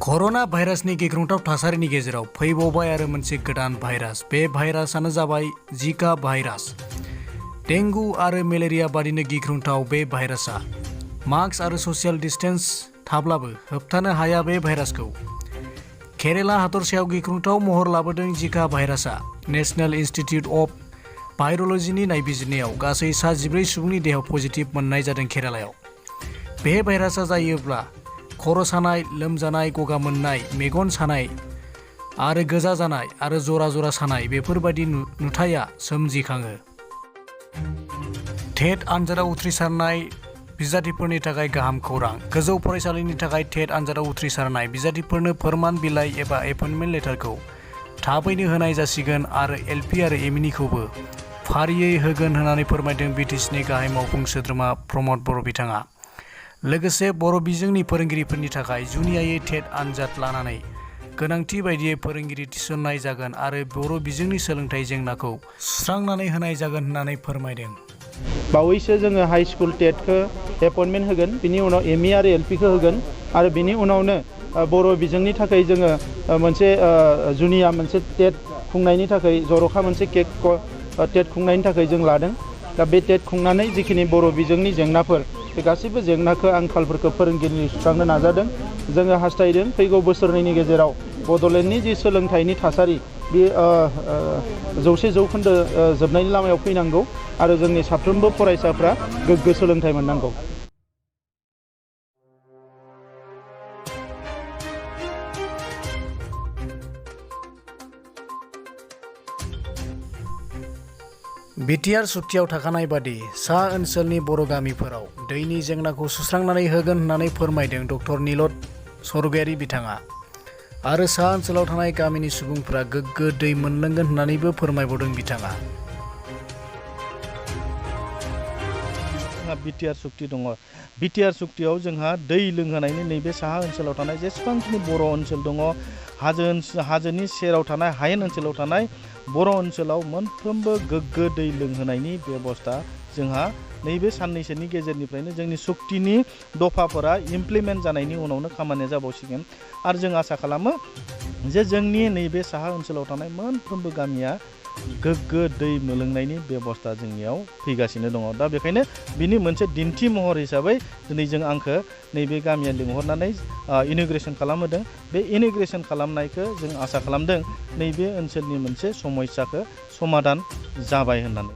कर'ना भाइरासनि गिख्रंथाव थासारिनि गेजेराव फैबावबाय आरो मोनसे गोदान भाइरास। बे भाइरासानो जाबाय जिका भाइरास। डेंगु आरो मेलेरिया बादिनो गिख्रंथाव बे भाइरासआ। मास्क आरो ससियेल डिस्टेन्स थाब्लाबो होबथानो हाया बे भाइरासखौ। केरेला हादरसायाव गिख्रंथाव महर लाबोदों जिका भाइरासआ। नेशनेल इन्स्टिट्युट अफ भाइर'लजिनि नायबिजिरनायाव गासै 14 सुबुंनि देहायाव पजिटिभ मोननाय जादों केरालायाव। बे भाइरासआ जायोब्ला खर' सानाय, लोमजानाय, गगा मोननाय, मेगन सानाय आरो गोजा जानाय आरो जरा जरा सानाय बेफोरबायदि नुथाया सोमजिखाङो। टेट आनजादाव उथ्रिसारनाय बिजाथिफोरनि थाखाय गाहाम खौरां। गोजौ फरायसालिनि थाखाय टेट आनजादाव उथ्रिसारनाय बिजाथिफोरनो फोरमान बिलाइ एबा एपइन्टमेन्ट लेटारखौ थाबैनो होनाय जासिगोन आरो एलपि आरो एमइनिखौबो फारियै होगोन होननानै फोरमायदों बिटिसिनि गाहाय मावफुं सोद्रोमा प्रमद बर' बिथाङा। लोगोसे बर' बिजोंनि फोरोंगिरिफोरनि थाखाय जुनियायै टेट आनजाद लानानै गोनांथि बायदियै फोरोंगिरि थिसननाय जागोन आरो बर' बिजोंनि सोलोंथाइ जेंनाखौ सुस्रांनानै होनाय जागोन होननानै फोरमायदों। बावैसो जोङो हाई स्कुल टेटखौ एपइन्टमेन्ट होगोन, बिनि उनाव एमइ आरो एलपिखौ होगोन आरो बिनि उनावनो बर' बिजोंनि थाखाय जोङो मोनसे जुनिया मोनसे टेट खुंनायनि थाखाय जर'खा मोनसे टेट खुंनायनि थाखाय जों लादों। दा बे टेट खुंनानै जिखिनि बर' बिजोंनि जेंनाफोर बे गासैबो जेंनाखौ आंखालफोरखौ फोरोंगिरिनि सुस्रांनो नाजादों। जोङो हास्थायदों फैगौ बोसोरनैनि गेजेराव बड'लेण्डनि जि सोलोंथाइनि थासारि बे 100% जोबनायनि लामायाव फैनांगौ आरो जोंनि साफ्रोमबो फरायसाफ्रा गोग्गो सोलोंथाइ मोननांगौ। बिटिआर सुक्तियाव थाखानाय बादि सा ओनसोलनि बर' गामिफोराव दैनि जेंनाखौ सुस्रांनानै होगोन होननानै फोरमायदों डक्टर नीलद स्वर्गियारी बिथाङा। आरो सा ओनसोलाव थानाय गामिनि सुबुंफोरा गोग्गो दै मोनलोंगोन होननानैबो फोरमायबावदों बिथाङा। बिटिआर सुक्ति दङ। बिटिआर सुक्तियाव जोंहा दै लोंहोनायनि नैबे साहा ओनसोलाव थानाय जेसेबांखिनि बर' ओनसोल दङ, हाजोनि सेराव थानाय हायेन ओनसोलाव थानाय बर' ओनसोलाव मोनफ्रोमबो गोग्गो दै लोंहोनायनि बेबस्था जोंहा नैबे साननैसोनि गेजेरनिफ्रायनो जोंनि सुक्तिनि दफाफोरा इमप्लिमेन्ट जानायनि उनावनो खामानिया जाबावसिगोन आरो जों आसा खालामो जे जोंनि नैबे साहा ओनसोलाव थानाय मोनफ्रोमबो गामिया गोग्गो दै मोलोंनायनि बेबस्था जोंनियाव फैगासिनो दङ। दा बेखायनो बिनि मोनसे दिन्थि महर हिसाबै दिनै जों आंखौ नैबे गामिया लिंहरनानै इन'ग्रेसन खालामहोदों। बे इन'ग्रेसन खालामनायखौ जों आसा खालामदों नैबे ओनसोलनि मोनसे समस्याखौ समाधान जाबाय होननानै।